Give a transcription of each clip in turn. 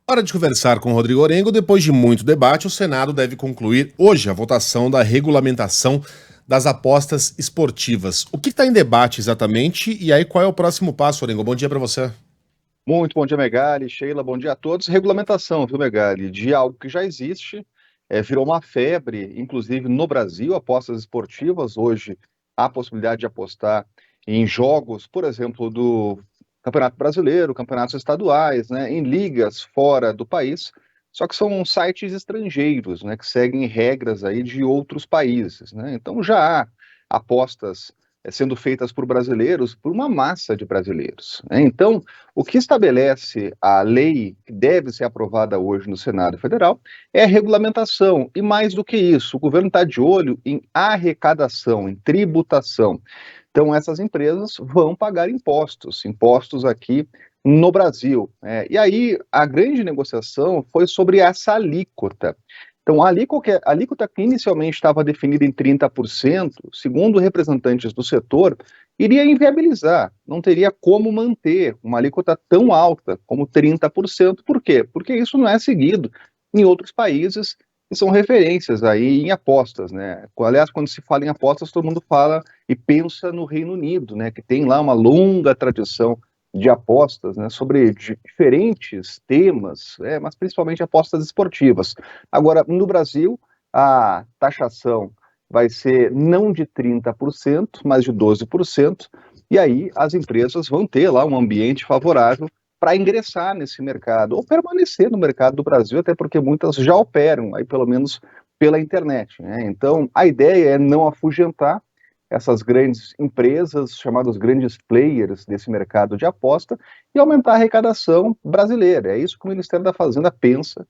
Hora de conversar com o Rodrigo Orengo. Depois de muito debate, o Senado deve concluir hoje a votação da regulamentação das apostas esportivas. O que está em debate exatamente e aí qual é o próximo passo, Orengo? Bom dia para você. Muito bom dia, Megali, Sheila, bom dia a todos. Regulamentação, viu, Megali, de algo que já existe, virou uma febre, inclusive no Brasil, apostas esportivas. Hoje há a possibilidade de apostar em jogos, por exemplo, do Campeonato Brasileiro, campeonatos estaduais, né, em ligas fora do país, só que são sites estrangeiros, né, que seguem regras aí de outros países, né? Então já há apostas sendo feitas por brasileiros, por uma massa de brasileiros, né? Então, o que estabelece a lei que deve ser aprovada hoje no Senado Federal é a regulamentação. E mais do que isso, o governo está de olho em arrecadação, em tributação. Então, essas empresas vão pagar impostos, impostos aqui no Brasil. E aí, a grande negociação foi sobre essa alíquota. Então, a alíquota que inicialmente estava definida em 30%, segundo representantes do setor, iria inviabilizar, não teria como manter uma alíquota tão alta como 30%. Por quê? Porque isso não é seguido em outros países que são referências aí em apostas, né? Aliás, quando se fala em apostas, todo mundo fala e pensa no Reino Unido, né? Que tem lá uma longa tradição de apostas, né? Sobre diferentes temas, mas principalmente apostas esportivas. Agora, no Brasil, a taxação vai ser não de 30%, mas de 12%, e aí as empresas vão ter lá um ambiente favorável para ingressar nesse mercado, ou permanecer no mercado do Brasil, até porque muitas já operam, aí pelo menos pela internet, né? Então, a ideia é não afugentar essas grandes empresas, chamados grandes players desse mercado de aposta, e aumentar a arrecadação brasileira. É isso que o Ministério da Fazenda pensa,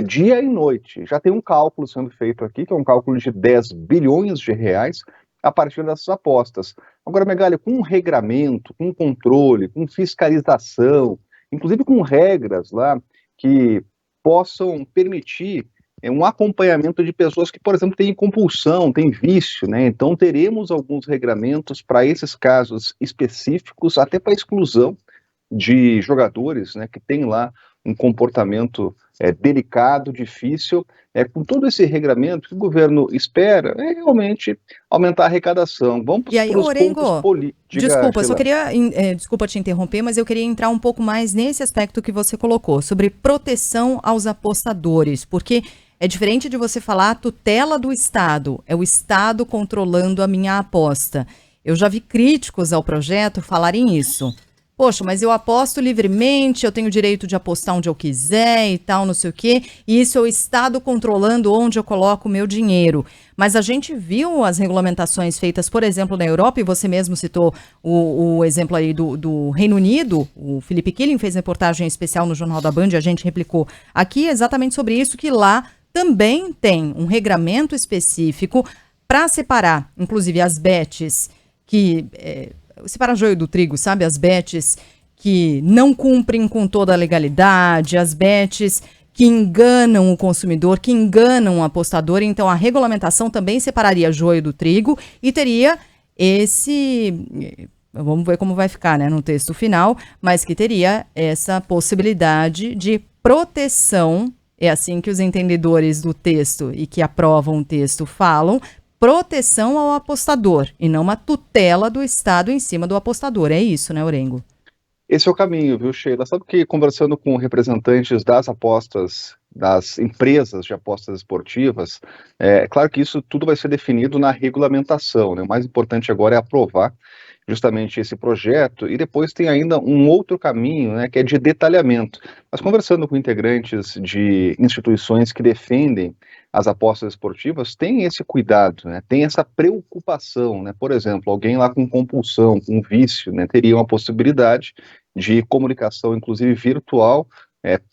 dia e noite. Já tem um cálculo sendo feito aqui, que é um cálculo de 10 bilhões de reais a partir dessas apostas. Agora, Megali, com um regramento, com controle, com fiscalização, inclusive com regras lá que possam permitir um acompanhamento de pessoas que, por exemplo, têm compulsão, têm vício, né? Então, teremos alguns regramentos para esses casos específicos, até para exclusão de jogadores, né, que têm lá um comportamento delicado, difícil. Com todo esse regramento, o que o governo espera é realmente aumentar a arrecadação. Vamos E aí, para os pontos Orengo, políticos. Diga, desculpa, só Sheila. queria, desculpa te interromper, mas eu queria entrar um pouco mais nesse aspecto que você colocou, sobre proteção aos apostadores, porque é diferente de você falar tutela do Estado, é o Estado controlando a minha aposta. Eu já vi críticos ao projeto falarem isso. Poxa, mas eu aposto livremente, eu tenho o direito de apostar onde eu quiser e tal, não sei o quê, e isso é o Estado controlando onde eu coloco o meu dinheiro. Mas a gente viu as regulamentações feitas, por exemplo, na Europa, e você mesmo citou o exemplo aí do Reino Unido, o Felipe Killing fez reportagem especial no Jornal da Band, e a gente replicou aqui exatamente sobre isso, que lá também tem um regramento específico para separar, inclusive, as bets que... separar joio do trigo, sabe? As bets que não cumprem com toda a legalidade, as bets que enganam o consumidor, que enganam o apostador. Então, a regulamentação também separaria joio do trigo e teria esse... Vamos ver como vai ficar, né, no texto final, mas que teria essa possibilidade de proteção, é assim que os entendedores do texto e que aprovam o texto falam, proteção ao apostador e não uma tutela do Estado em cima do apostador. É isso, né, Orengo? Esse é o caminho, viu, Sheila? Sabe que conversando com representantes das apostas, das empresas de apostas esportivas, claro que isso tudo vai ser definido na regulamentação, né? O mais importante agora é aprovar justamente esse projeto, e depois tem ainda um outro caminho, né, que é de detalhamento. Mas conversando com integrantes de instituições que defendem as apostas esportivas, tem esse cuidado, né, tem essa preocupação, né, por exemplo, alguém lá com compulsão, com vício, né, teria uma possibilidade de comunicação, inclusive virtual,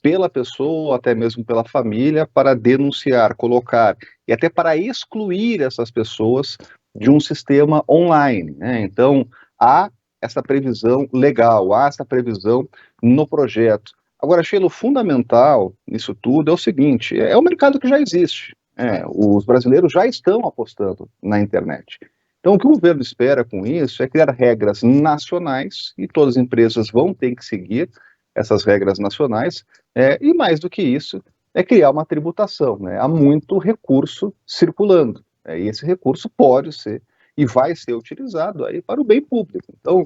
pela pessoa ou até mesmo pela família, para denunciar, colocar e até para excluir essas pessoas de um sistema online, né? Então, há essa previsão legal, há essa previsão no projeto. Agora, Sheila, o fundamental nisso tudo é o seguinte, é o mercado que já existe. Os brasileiros já estão apostando na internet. Então, o que o governo espera com isso é criar regras nacionais, e todas as empresas vão ter que seguir, essas regras nacionais, e mais do que isso, é criar uma tributação, né? Há muito recurso circulando, e esse recurso pode ser e vai ser utilizado aí para o bem público. Então,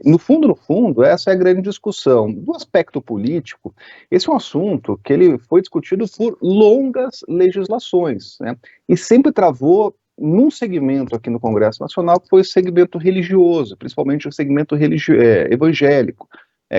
no fundo, essa é a grande discussão. Do aspecto político, esse é um assunto que ele foi discutido por longas legislações, né? E sempre travou num segmento aqui no Congresso Nacional, que foi o segmento religioso, principalmente o segmento evangélico,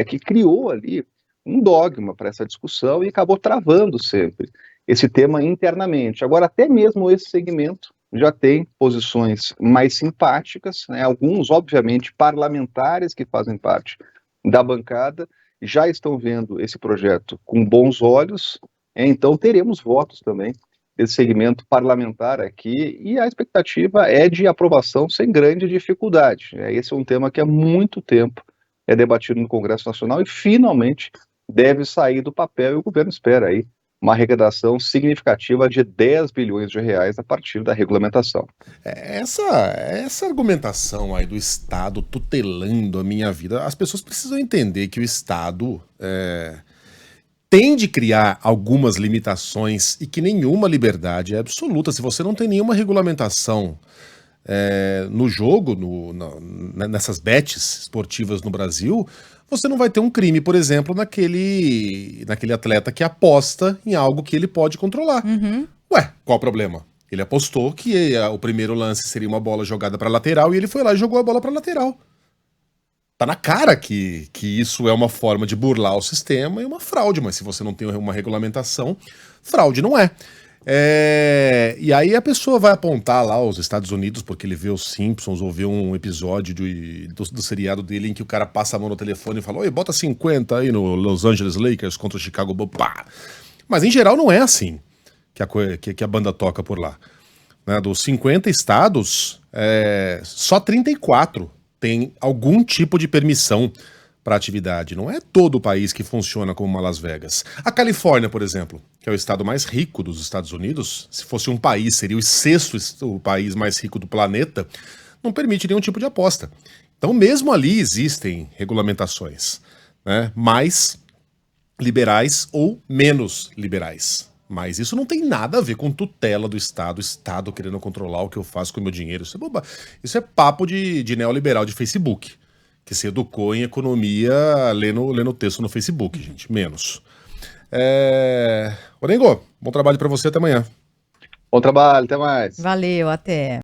que criou ali um dogma para essa discussão e acabou travando sempre esse tema internamente. Agora, até mesmo esse segmento já tem posições mais simpáticas, né? Alguns, obviamente, parlamentares que fazem parte da bancada já estão vendo esse projeto com bons olhos, então teremos votos também desse segmento parlamentar aqui, e a expectativa é de aprovação sem grande dificuldade. Esse é um tema que há muito tempo é debatido no Congresso Nacional e finalmente deve sair do papel, e o governo espera aí uma arrecadação significativa de 10 bilhões de reais a partir da regulamentação. Essa argumentação aí do Estado tutelando a minha vida, as pessoas precisam entender que o Estado tem de criar algumas limitações e que nenhuma liberdade é absoluta. Se você não tem nenhuma regulamentação no jogo, nessas bets esportivas no Brasil, você não vai ter um crime, por exemplo, naquele atleta que aposta em algo que ele pode controlar. Uhum. Ué, qual o problema? Ele apostou que o primeiro lance seria uma bola jogada para lateral e ele foi lá e jogou a bola para lateral. Tá na cara que isso é uma forma de burlar o sistema e uma fraude, mas se você não tem uma regulamentação, fraude não é. E aí a pessoa vai apontar lá os Estados Unidos porque ele vê os Simpsons ou vê um episódio do seriado dele em que o cara passa a mão no telefone e fala: oi, bota 50 aí no Los Angeles Lakers contra o Chicago Bulls. Pá. Mas em geral não é assim que a banda toca por lá. Né? Dos 50 estados, só 34 tem algum tipo de permissão para atividade. Não é todo o país que funciona como uma Las Vegas. A Califórnia, por exemplo, que é o estado mais rico dos Estados Unidos, se fosse um país, seria o sexto país mais rico do planeta, não permite nenhum tipo de aposta. Então, mesmo ali existem regulamentações, né? Mais liberais ou menos liberais. Mas isso não tem nada a ver com tutela do Estado, o Estado querendo controlar o que eu faço com o meu dinheiro. Isso é bobagem. Isso é papo de neoliberal de Facebook, que se educou em economia lendo texto no Facebook, gente. Menos. Orengo, bom trabalho pra você, até amanhã. Bom trabalho, até mais. Valeu, até.